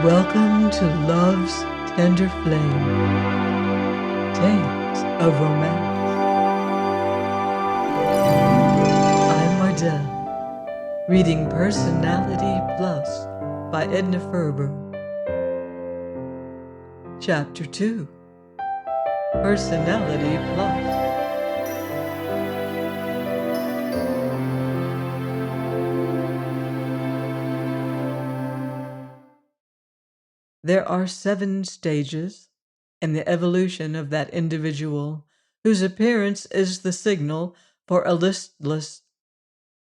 Welcome to Love's Tender Flame, Tales of Romance. I'm Mardell, reading Personality Plus by Edna Ferber. Chapter 2, Personality Plus. There are 7 stages in the evolution of that individual whose appearance is the signal for a listless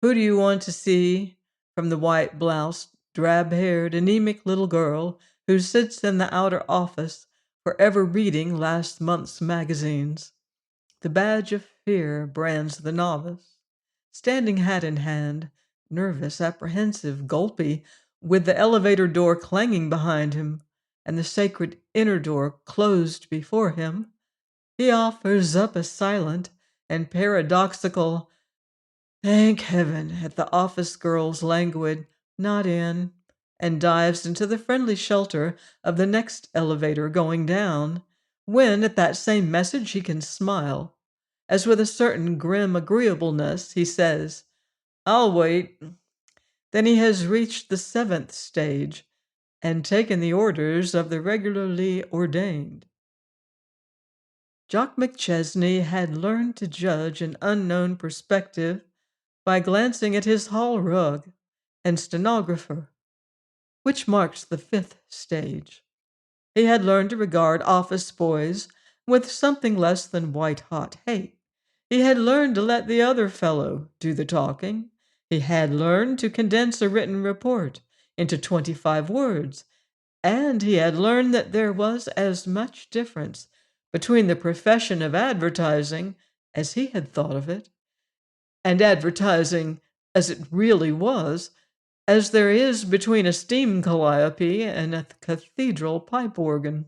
"Who do you want to see?" from the white-bloused, drab-haired, anemic little girl who sits in the outer office forever reading last month's magazines. The badge of fear brands the novice, standing hat in hand, nervous, apprehensive, gulpy, with the elevator door clanging behind him and the sacred inner door closed before him. He offers up a silent and paradoxical "Thank heaven" at the office girl's languid "Not in," and dives into the friendly shelter of the next elevator going down, when at that same message he can smile, as with a certain grim agreeableness he says, "I'll wait." Then he has reached the 7th stage and taken the orders of the regularly ordained. Jock McChesney had learned to judge an unknown perspective by glancing at his hall rug and stenographer, which marks the 5th stage. He had learned to regard office boys with something less than white-hot hate. He had learned to let the other fellow do the talking. He had learned to condense a written report into 25 words, and he had learned that there was as much difference between the profession of advertising, as he had thought of it, and advertising as it really was, as there is between a steam calliope and a cathedral pipe organ.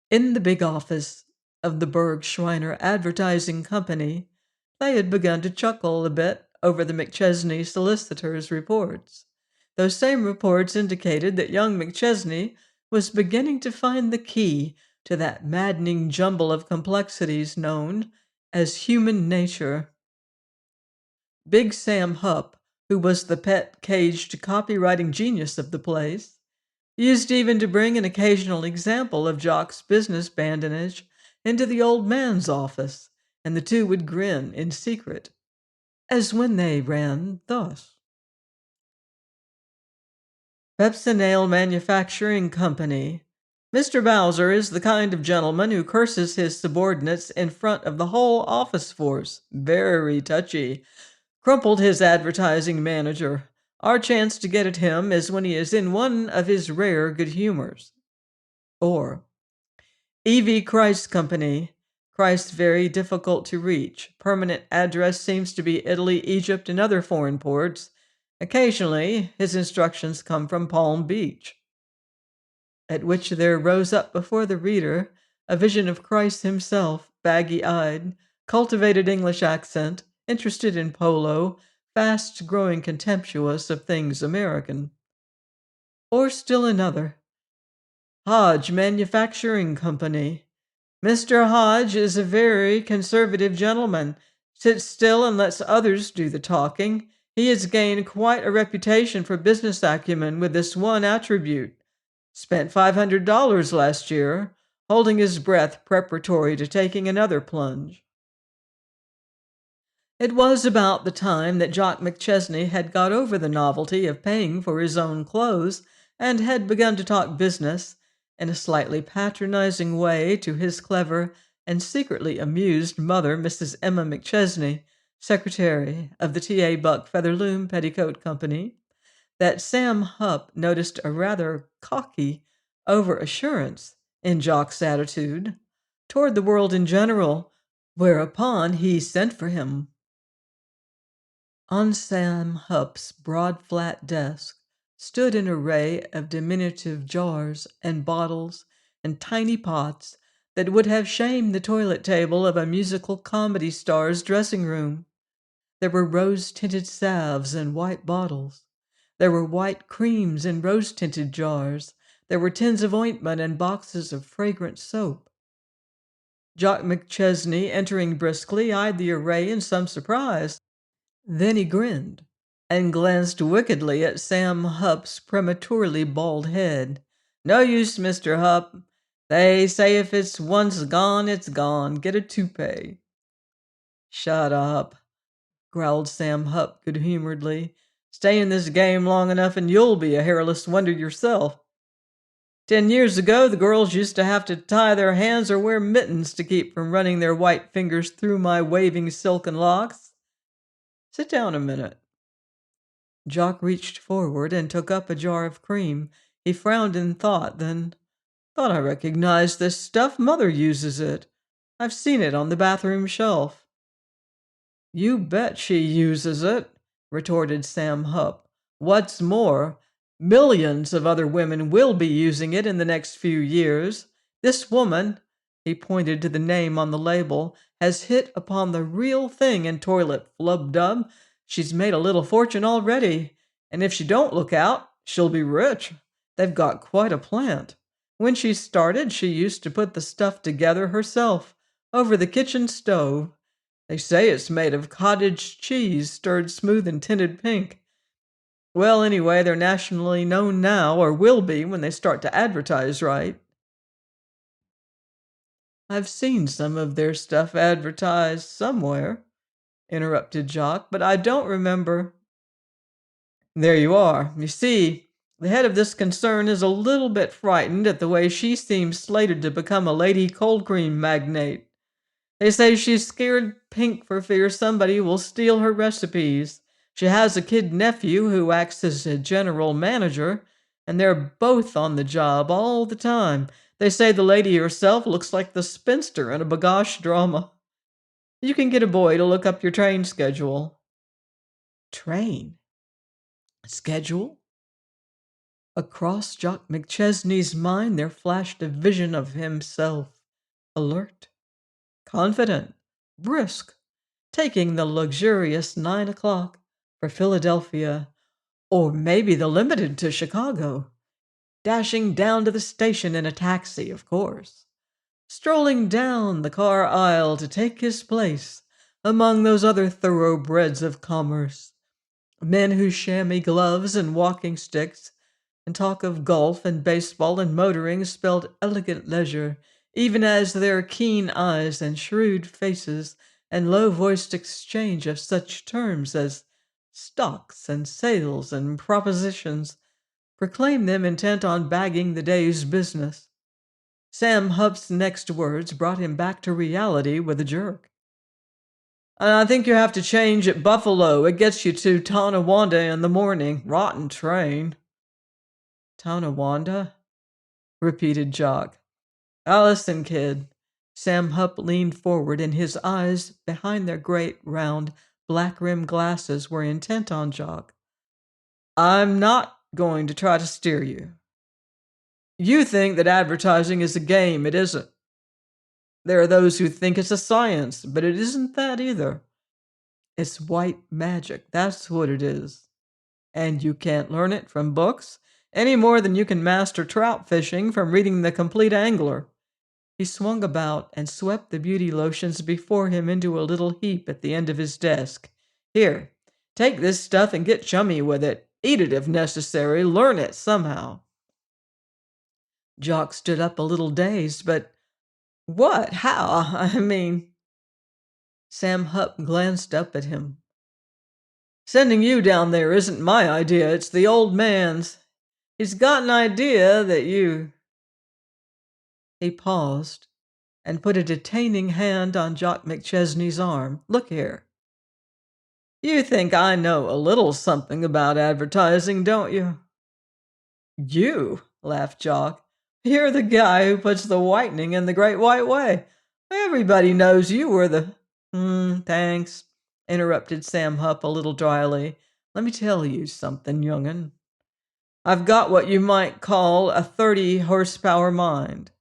In the big office of the Berg Schreiner Advertising Company, they had begun to chuckle a bit over the McChesney solicitor's reports. Those same reports indicated that young McChesney was beginning to find the key to that maddening jumble of complexities known as human nature. Big Sam Hupp, who was the pet caged copywriting genius of the place, used even to bring an occasional example of Jock's business badinage into the old man's office, and the two would grin in secret, as when they ran thus: Pepsinale Manufacturing Company. Mr. Bowser is the kind of gentleman who curses his subordinates in front of the whole office force. Very touchy. Crumpled his advertising manager. Our chance to get at him is when he is in one of his rare good humors. Or, E.V. Christ Company. Christ very difficult to reach. Permanent address seems to be Italy, Egypt, and other foreign ports. Occasionally, his instructions come from Palm Beach. At which there rose up before the reader a vision of Christ himself, baggy-eyed, cultivated English accent, interested in polo, fast growing contemptuous of things American. Or still another: Hodge Manufacturing Company. Mr. Hodge is a very conservative gentleman, sits still and lets others do the talking. He has gained quite a reputation for business acumen with this one attribute. Spent $500 last year, holding his breath preparatory to taking another plunge. It was about the time that Jock McChesney had got over the novelty of paying for his own clothes and had begun to talk business in a slightly patronizing way to his clever and secretly amused mother, Mrs. Emma McChesney, secretary of the T.A. Buck Featherloom Petticoat Company, that Sam Hupp noticed a rather cocky over-assurance in Jock's attitude toward the world in general, whereupon he sent for him. On Sam Hupp's broad flat desk stood an array of diminutive jars and bottles and tiny pots that would have shamed the toilet table of a musical comedy star's dressing room. There were rose-tinted salves in white bottles, There were white creams in rose-tinted jars. There were tins of ointment and boxes of fragrant soap. Jock McChesney, entering briskly, eyed the array in some surprise. Then he grinned and glanced wickedly at Sam Hupp's prematurely bald head. "No use, Mr. Hupp. They say if it's once gone, it's gone. Get a toupee." "Shut up," growled Sam Hupp good humoredly. "Stay in this game long enough and you'll be a hairless wonder yourself. 10 years ago, the girls used to have to tie their hands or wear mittens to keep from running their white fingers through my waving silken locks. Sit down a minute." Jock reached forward and took up a jar of cream. He frowned in thought, then, "Thought I recognized this stuff. Mother uses it. I've seen it on the bathroom shelf." "You bet she uses it," retorted Sam Hupp. "What's more, millions of other women will be using it in the next few years. This woman," he pointed to the name on the label, "has hit upon the real thing in toilet flub-dub. She's made a little fortune already, and if she don't look out, she'll be rich. They've got quite a plant. When she started, she used to put the stuff together herself, over the kitchen stove. They say it's made of cottage cheese stirred smooth and tinted pink. Well, anyway, they're nationally known now, or will be when they start to advertise right." "I've seen some of their stuff advertised somewhere," interrupted Jock, "but I don't remember." "There you are. You see, the head of this concern is a little bit frightened at the way she seems slated to become a lady cold cream magnate. They say she's scared pink for fear somebody will steal her recipes. She has a kid nephew who acts as a general manager, and they're both on the job all the time. They say the lady herself looks like the spinster in a B'gosh drama. You can get a boy to look up your train schedule." Train? Schedule? Across Jock McChesney's mind there flashed a vision of himself, alert, confident, brisk, taking the luxurious 9 o'clock for Philadelphia, or maybe the limited to Chicago, dashing down to the station in a taxi, of course, strolling down the car aisle to take his place among those other thoroughbreds of commerce, men whose chamois gloves and walking sticks and talk of golf and baseball and motoring spelled elegant leisure, even as their keen eyes and shrewd faces and low-voiced exchange of such terms as stocks and sales and propositions proclaim them intent on bagging the day's business. Sam Hupp's next words brought him back to reality with a jerk. "I think you have to change at Buffalo. It gets you to Tonawanda in the morning. Rotten train." "Tonawanda?" repeated Jock. "Now listen, kid." Sam Hupp leaned forward, and his eyes, behind their great, round, black-rimmed glasses, were intent on Jock. "I'm not going to try to steer you. You think that advertising is a game. It isn't. There are those who think it's a science, but it isn't that either. It's white magic, that's what it is. And you can't learn it from books any more than you can master trout fishing from reading The Complete Angler." He swung about and swept the beauty lotions before him into a little heap at the end of his desk. "Here, take this stuff and get chummy with it. Eat it if necessary. Learn it somehow." Jock stood up a little dazed, but what? How? I mean... Sam Hupp glanced up at him. "Sending you down there isn't my idea. It's the old man's. He's got an idea that you..." He paused and put a detaining hand on Jock McChesney's arm. "Look here. You think I know a little something about advertising, don't you?" "You?" laughed Jock. "You're the guy who puts the whitening in the Great White Way. Everybody knows you were the..." Thanks," interrupted Sam Hupp a little dryly. "Let me tell you something, young'un. I've got what you might call a 30-horsepower mind.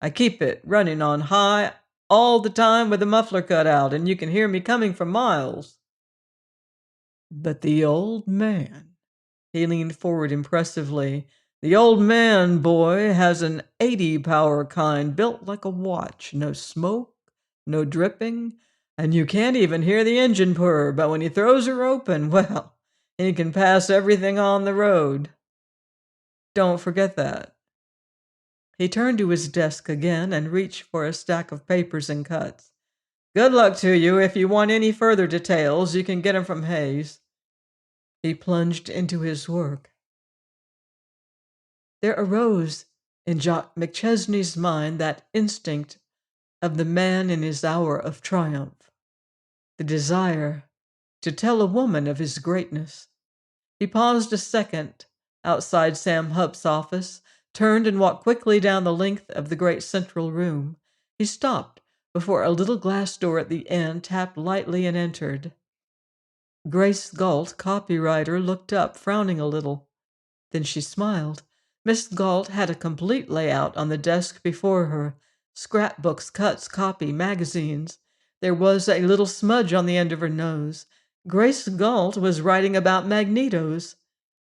I keep it running on high all the time with the muffler cut out, and you can hear me coming for miles." "But the old man..." He leaned forward impressively. The old man, boy, has an 80 power kind built like a watch. No smoke, no dripping, and you can't even hear the engine purr. But when he throws her open, well, he can pass everything on the road. Don't forget that. He turned to his desk again and reached for a stack of papers and cuts. Good luck to you. If you want any further details, you can get them from Hayes. He plunged into his work. There arose in Jock McChesney's mind that instinct of the man in his hour of triumph, the desire to tell a woman of his greatness. He paused a second outside Sam Hupp's office, turned and walked quickly down the length of the great central room. He stopped before a little glass door at the end, tapped lightly, and entered. Grace Galt, copywriter, looked up, frowning a little. Then she smiled. Miss Galt had a complete layout on the desk before her: scrapbooks, cuts, copy, magazines. There was a little smudge on the end of her nose. Grace Galt was writing about magnetos.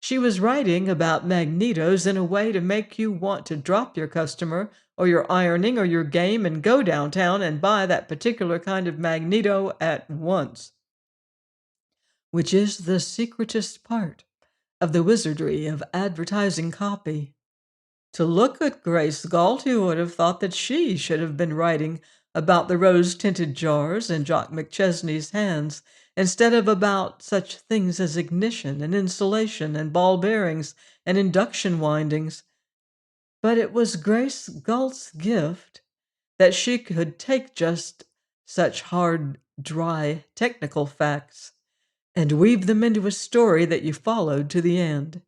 She was writing about magnetos in a way to make you want to drop your customer or your ironing or your game and go downtown and buy that particular kind of magneto at once, which is the secretest part of the wizardry of advertising copy. To look at Grace Galt, you would have thought that she should have been writing about the rose-tinted jars in Jock McChesney's hands instead of about such things as ignition and insulation and ball bearings and induction windings. But it was Grace Galt's gift that she could take just such hard, dry, technical facts and weave them into a story that you followed to the end.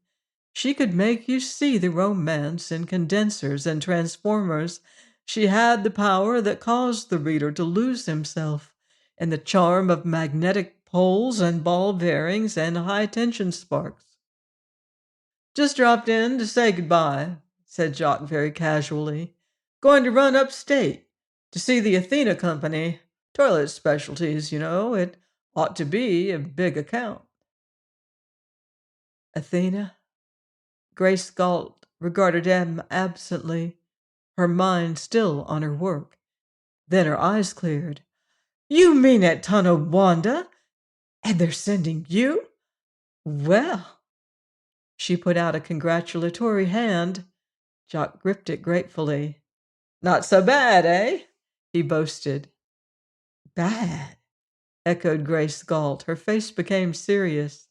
She could make you see the romance in condensers and transformers. She had the power that caused the reader to lose himself in the charm of magnetic poles and ball bearings and high-tension sparks. Just dropped in to say goodbye, said Jock very casually. Going to run upstate to see the Athena Company. Toilet specialties, you know. It ought to be a big account. Athena? Grace Galt regarded him absently, her mind still on her work. Then her eyes cleared. You mean at Tonawanda? And they're sending you? Well. She put out a congratulatory hand. Jock gripped it gratefully. Not so bad, eh? He boasted. Bad, echoed Grace Galt. Her face became serious.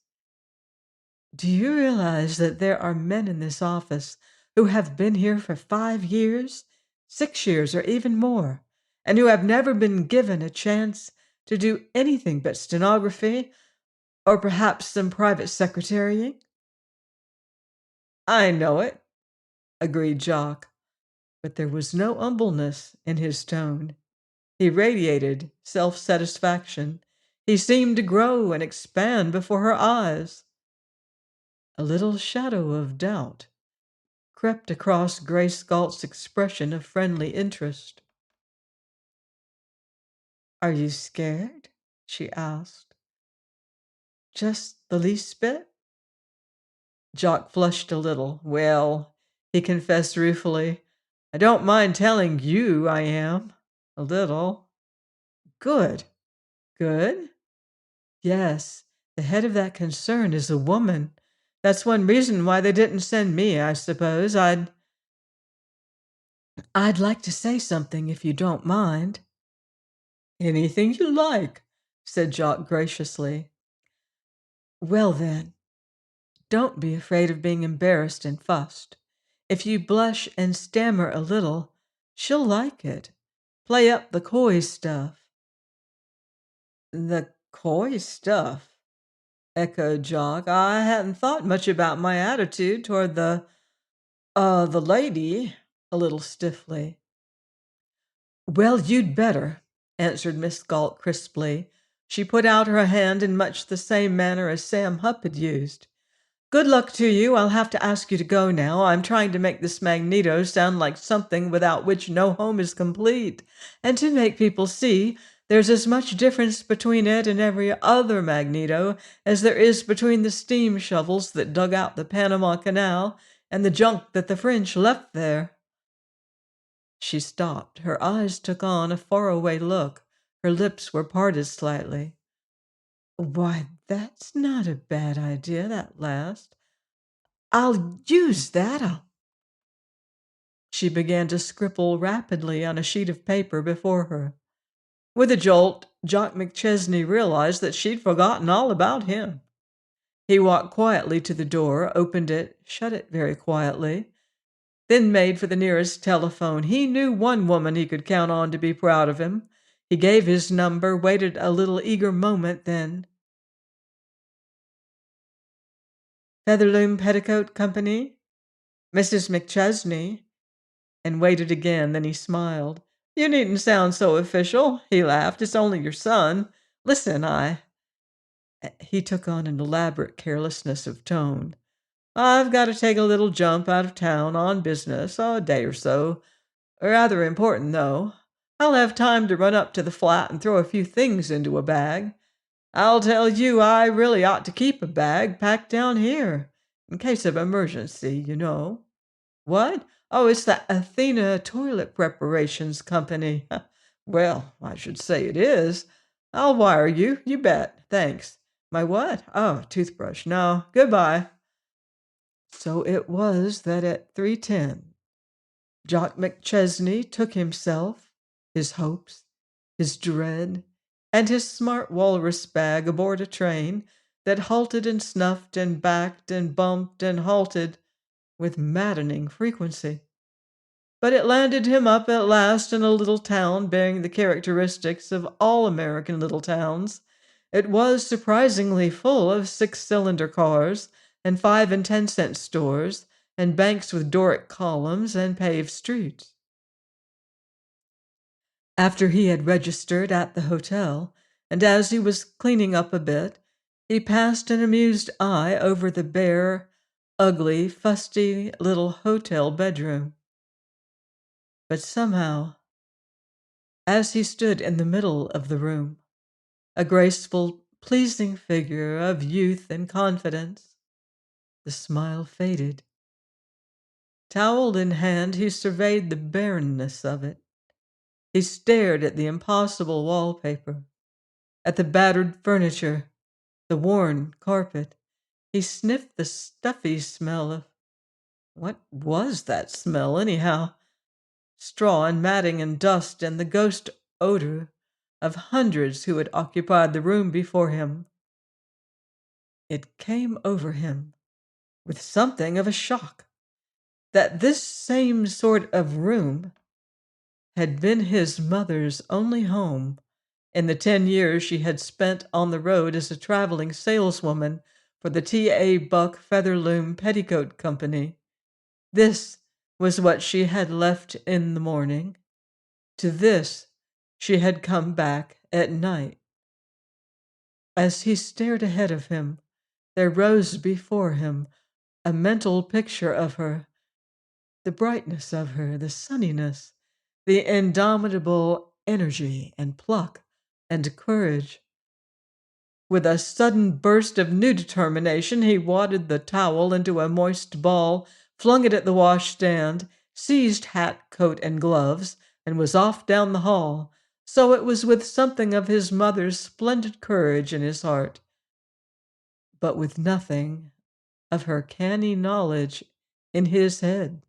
Do you realize that there are men in this office who have been here for 5 years, 6 years, or even more, and who have never been given a chance to do anything but stenography or perhaps some private secretarying? I know it, agreed Jock, but there was no humbleness in his tone. He radiated self-satisfaction. He seemed to grow and expand before her eyes. A little shadow of doubt crept across Grace Galt's expression of friendly interest. Are you scared? She asked. Just the least bit? Jock flushed a little. Well, he confessed ruefully, I don't mind telling you I am. A little. Good. Good? Yes, the head of that concern is a woman. That's one reason why they didn't send me, I suppose. I'd like to say something if you don't mind. Anything you like, said Jock graciously. Well then, don't be afraid of being embarrassed and fussed. If you blush and stammer a little, she'll like it. Play up the coy stuff. The coy stuff, echoed Jock. I hadn't thought much about my attitude toward the lady, a little stiffly. Well, you'd better, answered Miss Galt crisply. She put out her hand in much the same manner as Sam Hupp had used. Good luck to you. I'll have to ask you to go now. I'm trying to make this magneto sound like something without which no home is complete, and to make people see There's as much difference between it and every other magneto as there is between the steam shovels that dug out the Panama Canal and the junk that the French left there." She stopped. Her eyes took on a faraway look. Her lips were parted slightly. "Why, that's not a bad idea, that last. I'll use that. She began to scribble rapidly on a sheet of paper before her. With a jolt, Jock McChesney realized that she'd forgotten all about him. He walked quietly to the door, opened it, shut it very quietly, then made for the nearest telephone. He knew one woman he could count on to be proud of him. He gave his number, waited a little eager moment, then, "Featherloom Petticoat Company? Mrs. McChesney?" And waited again. Then he smiled. "You needn't sound so official," he laughed. "It's only your son. Listen, He took on an elaborate carelessness of tone. "I've got to take a little jump out of town on business, a day or so. Rather important, though. I'll have time to run up to the flat and throw a few things into a bag. I'll tell you, I really ought to keep a bag packed down here, in case of emergency, you know." "What? Oh, it's the Athena Toilet Preparations Company. Well, I should say it is. I'll wire you. You bet. Thanks. My what? Oh, toothbrush. No. Goodbye." So it was that at 3:10, Jock McChesney took himself, his hopes, his dread, and his smart walrus bag aboard a train that halted and snuffed and backed and bumped and halted with maddening frequency. But it landed him up at last in a little town bearing the characteristics of all American little towns. It was surprisingly full of six-cylinder cars and 5 and 10 cent stores and banks with Doric columns and paved streets. After he had registered at the hotel, and as he was cleaning up a bit, he passed an amused eye over the bare, ugly, fusty little hotel bedroom. But somehow, as he stood in the middle of the room, a graceful, pleasing figure of youth and confidence, the smile faded. Towel in hand, he surveyed the barrenness of it. He stared at the impossible wallpaper, at the battered furniture, the worn carpet. He sniffed the stuffy smell of— what was that smell, anyhow? Straw and matting and dust and the ghost odor of hundreds who had occupied the room before him. It came over him with something of a shock that this same sort of room had been his mother's only home in the 10 years she had spent on the road as a traveling saleswoman for the T.A. Buck Featherloom Petticoat Company. This was what she had left in the morning. To this she had come back at night. As he stared ahead of him, there rose before him a mental picture of her, the brightness of her, the sunniness, the indomitable energy and pluck and courage. With a sudden burst of new determination, he wadded the towel into a moist ball, flung it at the washstand, seized hat, coat, and gloves, and was off down the hall. So it was with something of his mother's splendid courage in his heart, but with nothing of her canny knowledge in his head.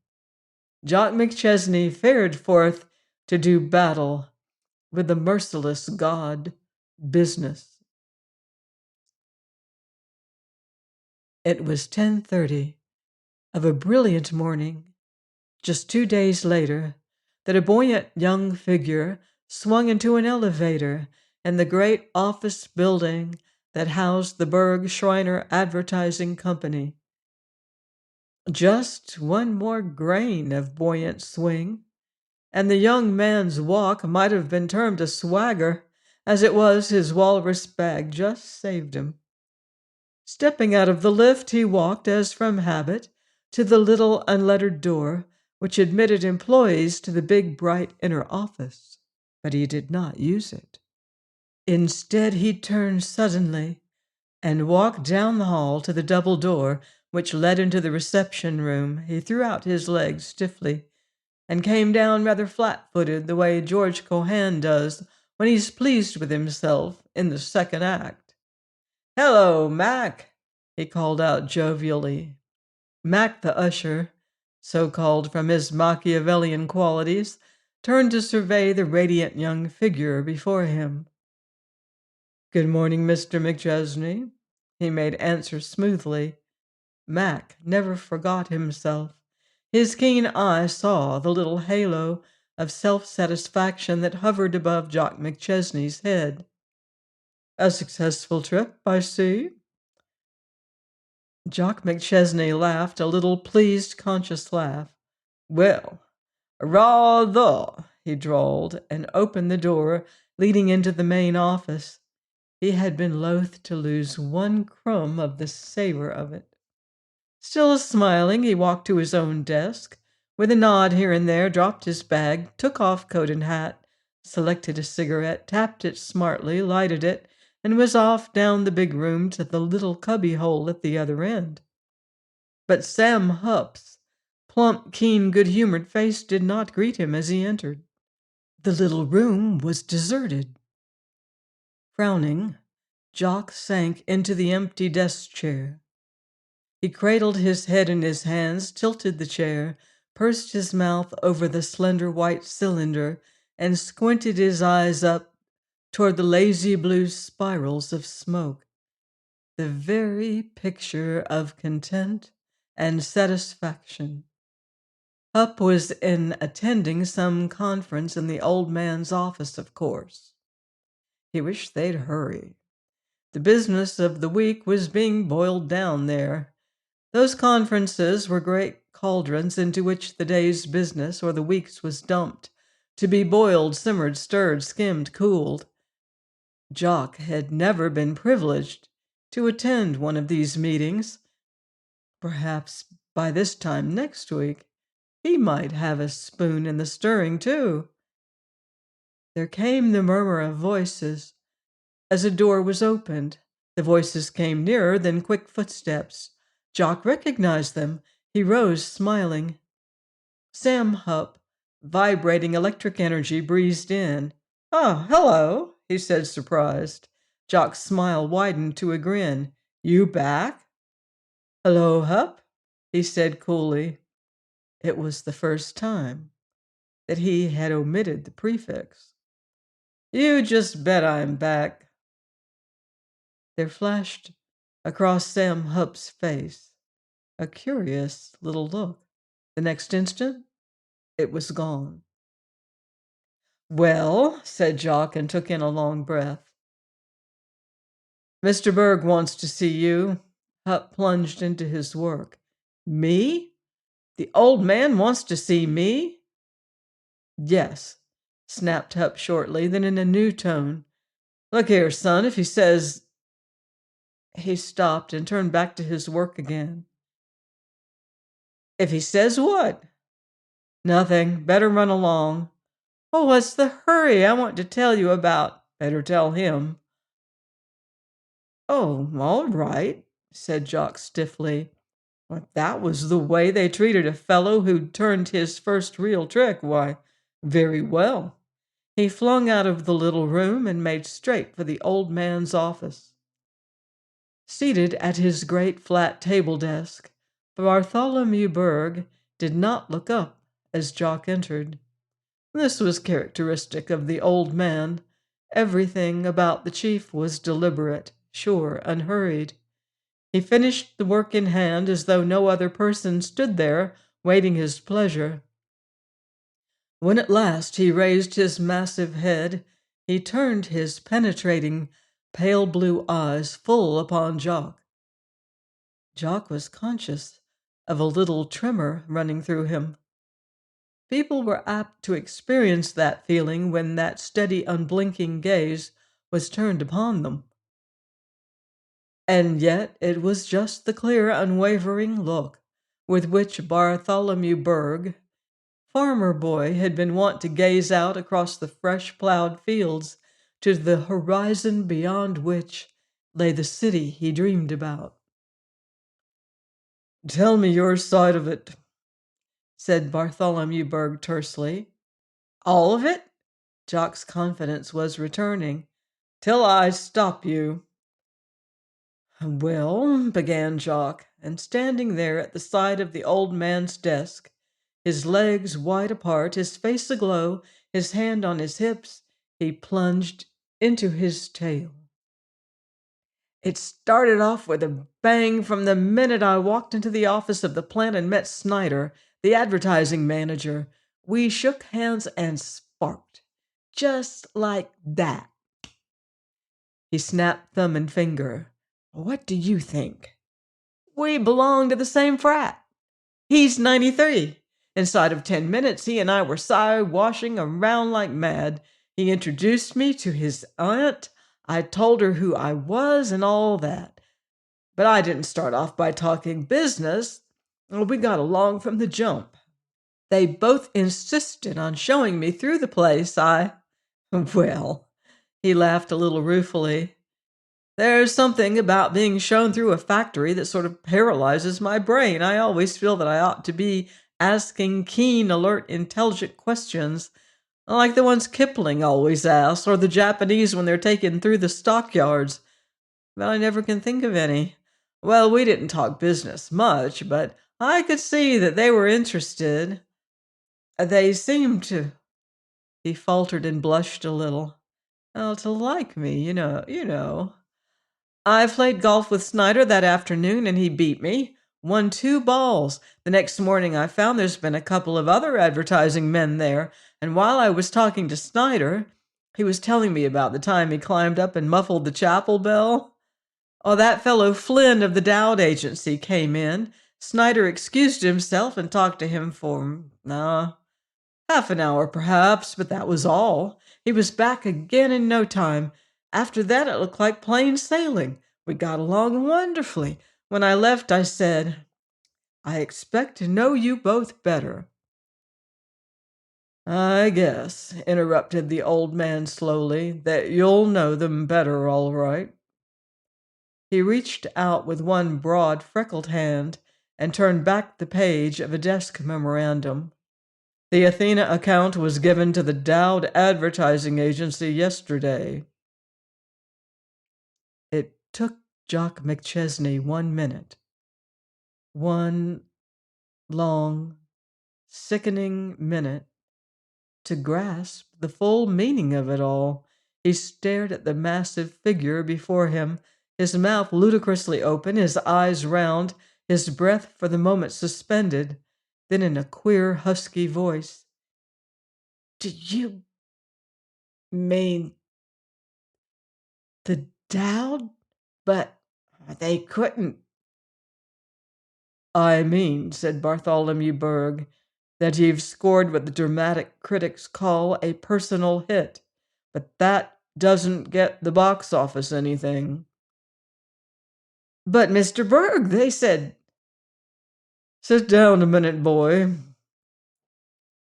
Jock McChesney fared forth to do battle with the merciless god, business. It was 10:30 of a brilliant morning, just 2 days later, that a buoyant young figure swung into an elevator in the great office building that housed the Berg Schreiner Advertising Company. Just one more grain of buoyant swing, and the young man's walk might have been termed a swagger. As it was, his walrus bag just saved him. Stepping out of the lift, he walked, as from habit, to the little unlettered door which admitted employees to the big, bright inner office. But he did not use it. Instead, he turned suddenly and walked down the hall to the double door which led into the reception room. He threw out his legs stiffly and came down rather flat-footed, the way George Cohan does when he's pleased with himself in the second act. "Hello, Mac," he called out jovially. Mac the usher, so called from his Machiavellian qualities, turned to survey the radiant young figure before him. "Good morning, Mr. McChesney," he made answer smoothly. Mac never forgot himself. His keen eye saw the little halo of self-satisfaction that hovered above Jock McChesney's head. "A successful trip, I see." Jock McChesney laughed a little pleased, conscious laugh. "Well, rather," he drawled, and opened the door leading into the main office. He had been loath to lose one crumb of the savor of it. Still smiling, he walked to his own desk. With a nod here and there, dropped his bag, took off coat and hat, selected a cigarette, tapped it smartly, lighted it, and was off down the big room to the little cubby hole at the other end. But Sam Hupp's plump, keen, good-humored face did not greet him as he entered. The little room was deserted. Frowning, Jock sank into the empty desk chair. He cradled his head in his hands, tilted the chair, pursed his mouth over the slender white cylinder, and squinted his eyes up toward the lazy blue spirals of smoke. The very picture of content and satisfaction. Hupp was in attending some conference in the old man's office, of course. He wished they'd hurry. The business of the week was being boiled down there. Those conferences were great cauldrons into which the day's business or the week's was dumped, to be boiled, simmered, stirred, skimmed, cooled. Jock had never been privileged to attend one of these meetings. Perhaps by this time next week he might have a spoon in the stirring, too. There came the murmur of voices as a door was opened. The voices came nearer, then quick footsteps. Jock recognized them. He rose, smiling. Sam Hupp, vibrating electric energy, breezed in. "Oh, hello," he said, surprised. Jock's smile widened to a grin. "You back?" "Hello, Hupp," he said coolly. It was the first time that he had omitted the prefix. "You just bet I'm back." There flashed across Sam Hupp's face a curious little look. The next instant, it was gone. "Well," said Jock, and took in a long breath. "Mr. Berg wants to see you." Hupp plunged into his work. "Me? The old man wants to see me?" "Yes," snapped Hupp shortly, then in a new tone. "Look here, son, if he says—" He stopped and turned back to his work again. "If he says what?" "Nothing. Better run along." "Oh, what's the hurry? I want to tell you about—" "Better tell him." "Oh, all right," said Jock stiffly. If that was the way they treated a fellow who'd turned his first real trick, why, very well. He flung out of the little room and made straight for the old man's office. Seated at his great flat table desk, Bartholomew Berg did not look up as Jock entered. This was characteristic of the old man. Everything about the chief was deliberate, sure, unhurried. He finished the work in hand as though no other person stood there waiting his pleasure. When at last he raised his massive head, he turned his penetrating, pale blue eyes full upon Jock. Jock was conscious of a little tremor running through him. People were apt to experience that feeling when that steady, unblinking gaze was turned upon them. And yet it was just the clear, unwavering look with which Bartholomew Berg, farmer boy, had been wont to gaze out across the fresh plowed fields to the horizon beyond which lay the city he dreamed about. "Tell me your side of it," said Bartholomew Berg tersely. "All of it?" Jock's confidence was returning. "Till I stop you." "Well," began Jock, and standing there at the side of the old man's desk, his legs wide apart, his face aglow, his hand on his hips, he plunged into his tale. "It started off with a bang from the minute I walked into the office of the plant and met Snyder, the advertising manager. We shook hands and sparked. Just like that." He snapped thumb and finger. "What do you think? We belong to the same frat. He's 93. Inside of 10 minutes, he and I were washing around like mad. He introduced me to his aunt. I told her who I was and all that. But I didn't start off by talking business. We got along from the jump. They both insisted on showing me through the place. Well," he laughed a little ruefully. "There's something about being shown through a factory that sort of paralyzes my brain. I always feel that I ought to be asking keen, alert, intelligent questions, like the ones Kipling always asks, or the Japanese when they're taken through the stockyards. But I never can think of any. Well, we didn't talk business much, but I could see that they were interested. They seemed to—" He faltered and blushed a little. "Oh, to like me, you know. I played golf with Snyder that afternoon and he beat me. Won 2 balls. The next morning I found there's been a couple of other advertising men there, and while I was talking to Snyder, he was telling me about the time he climbed up and muffled the chapel bell. Oh, that fellow Flynn of the Dowd Agency came in. Snyder excused himself and talked to him for, half an hour perhaps, but that was all. He was back again in no time. After that, it looked like plain sailing. We got along wonderfully. When I left, I said, 'I expect to know you both better.'" "I guess," interrupted the old man slowly, "that you'll know them better, all right." He reached out with one broad, freckled hand and turned back the page of a desk memorandum. "The Athena account was given to the Dowd Advertising Agency yesterday." It took Jock McChesney 1 minute. One long, sickening minute to grasp the full meaning of it all. He stared at the massive figure before him, his mouth ludicrously open, his eyes round, his breath for the moment suspended. Then, in a queer, husky voice, "Do you mean the Dowd? But they couldn't—" "I mean," said Bartholomew Berg, "that you've scored what the dramatic critics call a personal hit. But that doesn't get the box office anything." "But, Mr. Berg, they said—" "Sit down a minute, boy."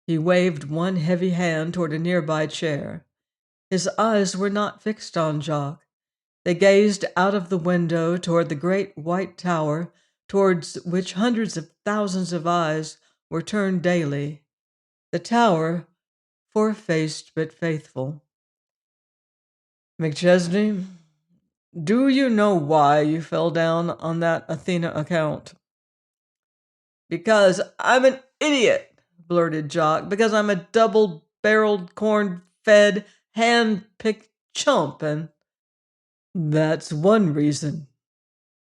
He waved one heavy hand toward a nearby chair. His eyes were not fixed on Jock. They gazed out of the window toward the great white tower towards which hundreds of thousands of eyes were turned daily. The tower, four-faced but faithful. "McChesney, do you know why you fell down on that Athena account?" "Because I'm an idiot," blurted Jock. "Because I'm a double-barreled, corn-fed, hand-picked chump, and—" "That's one reason,"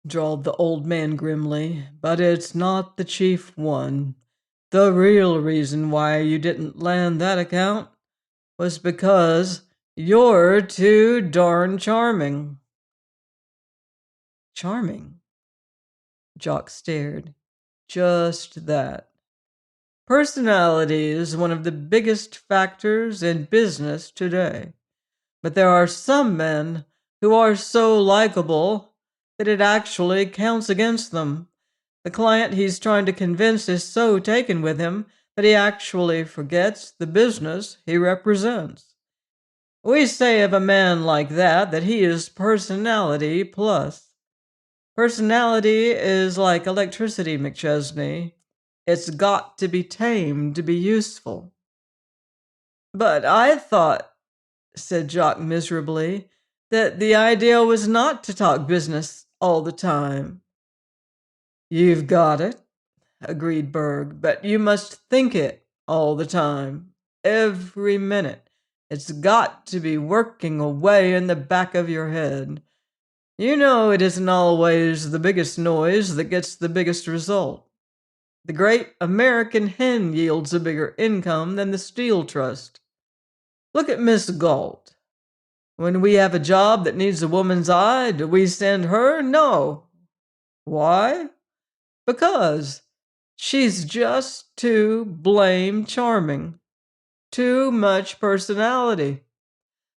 drawled the old man grimly, "but it's not the chief one. The real reason why you didn't land that account was because you're too darn charming." "Charming?" Jock stared. "Just that. Personality is one of the biggest factors in business today. But there are some men who are so likable that it actually counts against them. The client he's trying to convince is so taken with him that he actually forgets the business he represents. We say of a man like that he is personality plus. Personality is like electricity, McChesney. It's got to be tamed to be useful. But I thought, said Jock miserably, that the idea was not to talk business all the time. You've got it, agreed Berg, but you must think it all the time, every minute. It's got to be working away in the back of your head. You know it isn't always the biggest noise that gets the biggest result. The great American hen yields a bigger income than the Steel Trust. Look at Miss Galt. When we have a job that needs a woman's eye, do we send her? No. Why? Because she's just too blame charming. Too much personality.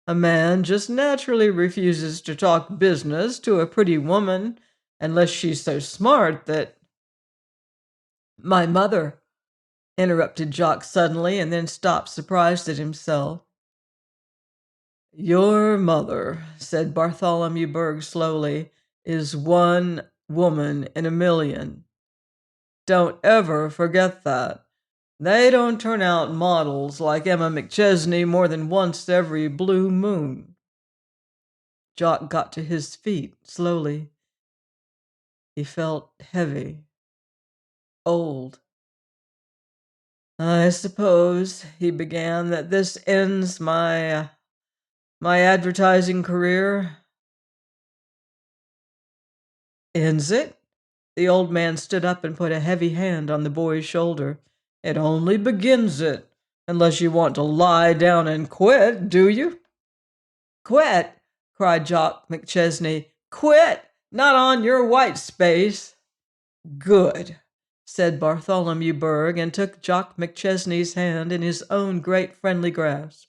A man just naturally refuses to talk business to a pretty woman unless she's so smart that. My mother, interrupted Jock suddenly and then stopped, surprised at himself. Your mother, said Bartholomew Berg slowly, is one woman in a million. Don't ever forget that. They don't turn out models like Emma McChesney more than once every blue moon. Jock got to his feet slowly. He felt heavy, old. I suppose, he began, that this ends my advertising career. Ends it? The old man stood up and put a heavy hand on the boy's shoulder. It only begins it, unless you want to lie down and quit, do you? Quit, cried Jock McChesney. Quit! Not on your white space. Good, said Bartholomew Berg, and took Jock McChesney's hand in his own great friendly grasp.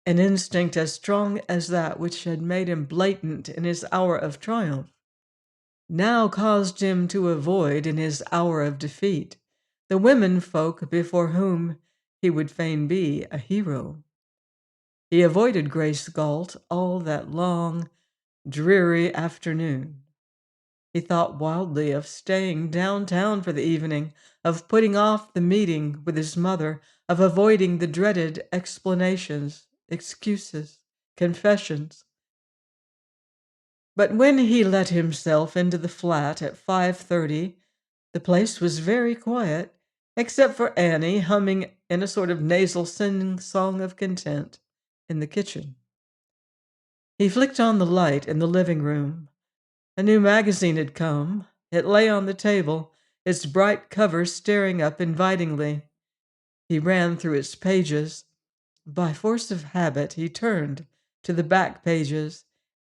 An instinct as strong as that which had made him blatant in his hour of triumph now caused him to avoid in his hour of defeat the women folk before whom he would fain be a hero. He avoided Grace Galt all that long, dreary afternoon. He thought wildly of staying downtown for the evening, of putting off the meeting with his mother, of avoiding the dreaded explanations, excuses, confessions. But when he let himself into the flat at 5:30, the place was very quiet, except for Annie humming in a sort of nasal sing-song of content in the kitchen. He flicked on the light in the living room. A new magazine had come. It lay on the table, its bright cover staring up invitingly. He ran through its pages. By force of habit, he turned to the back pages.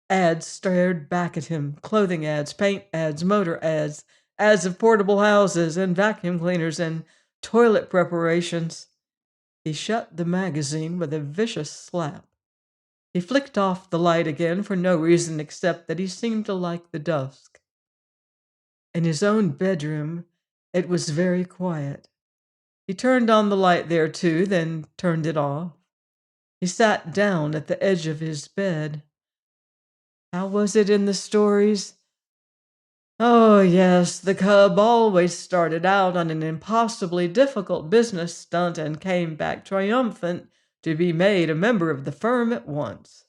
Ads stared back at him, clothing ads, paint ads, motor ads, ads of portable houses and vacuum cleaners and toilet preparations. He shut the magazine with a vicious slap. He flicked off the light again for no reason except that he seemed to like the dusk. In his own bedroom, it was very quiet. He turned on the light there too, then turned it off. He sat down at the edge of his bed. How was it in the stories? Oh, yes, the cub always started out on an impossibly difficult business stunt and came back triumphant to be made a member of the firm at once.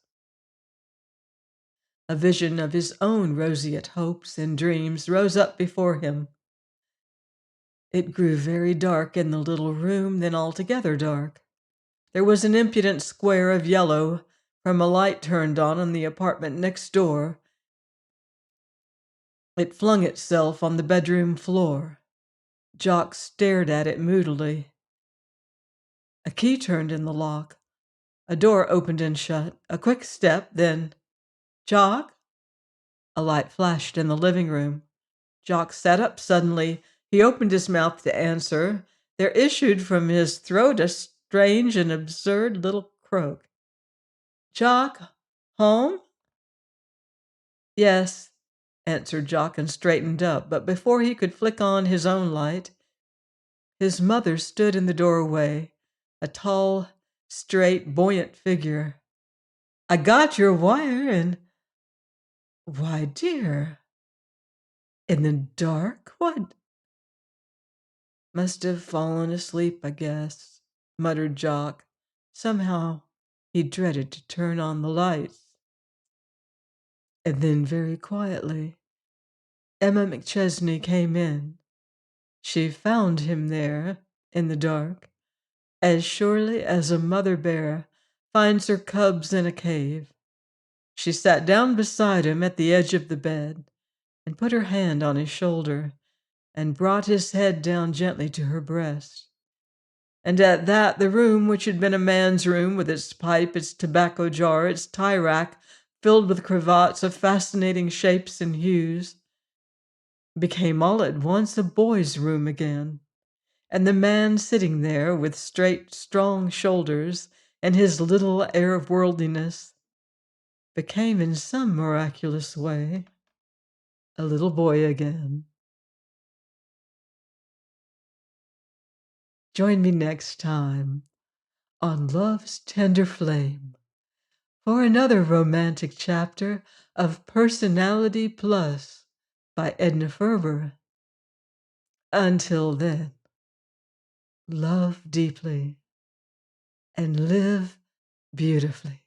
A vision of his own roseate hopes and dreams rose up before him. It grew very dark in the little room, then altogether dark. There was an impudent square of yellow from a light turned on in the apartment next door. It flung itself on the bedroom floor. Jock stared at it moodily. A key turned in the lock. A door opened and shut. A quick step, then, Jock? A light flashed in the living room. Jock sat up suddenly. He opened his mouth to answer. There issued from his throat a strange and absurd little croak. Jock, home? Yes, answered Jock and straightened up, but before he could flick on his own light, his mother stood in the doorway, a tall, straight, buoyant figure. I got your wire and why, dear, in the dark? What? Must have fallen asleep, I guess, muttered Jock. Somehow he dreaded to turn on the lights. And then, very quietly, Emma McChesney came in. She found him there, in the dark, as surely as a mother bear finds her cubs in a cave. She sat down beside him at the edge of the bed and put her hand on his shoulder and brought his head down gently to her breast. And at that, the room, which had been a man's room with its pipe, its tobacco jar, its tie rack filled with cravats of fascinating shapes and hues, became all at once a boy's room again. And the man sitting there with straight, strong shoulders and his little air of worldliness became in some miraculous way a little boy again. Join me next time on Love's Tender Flame for another romantic chapter of Personality Plus by Edna Ferber. Until then, love deeply and live beautifully.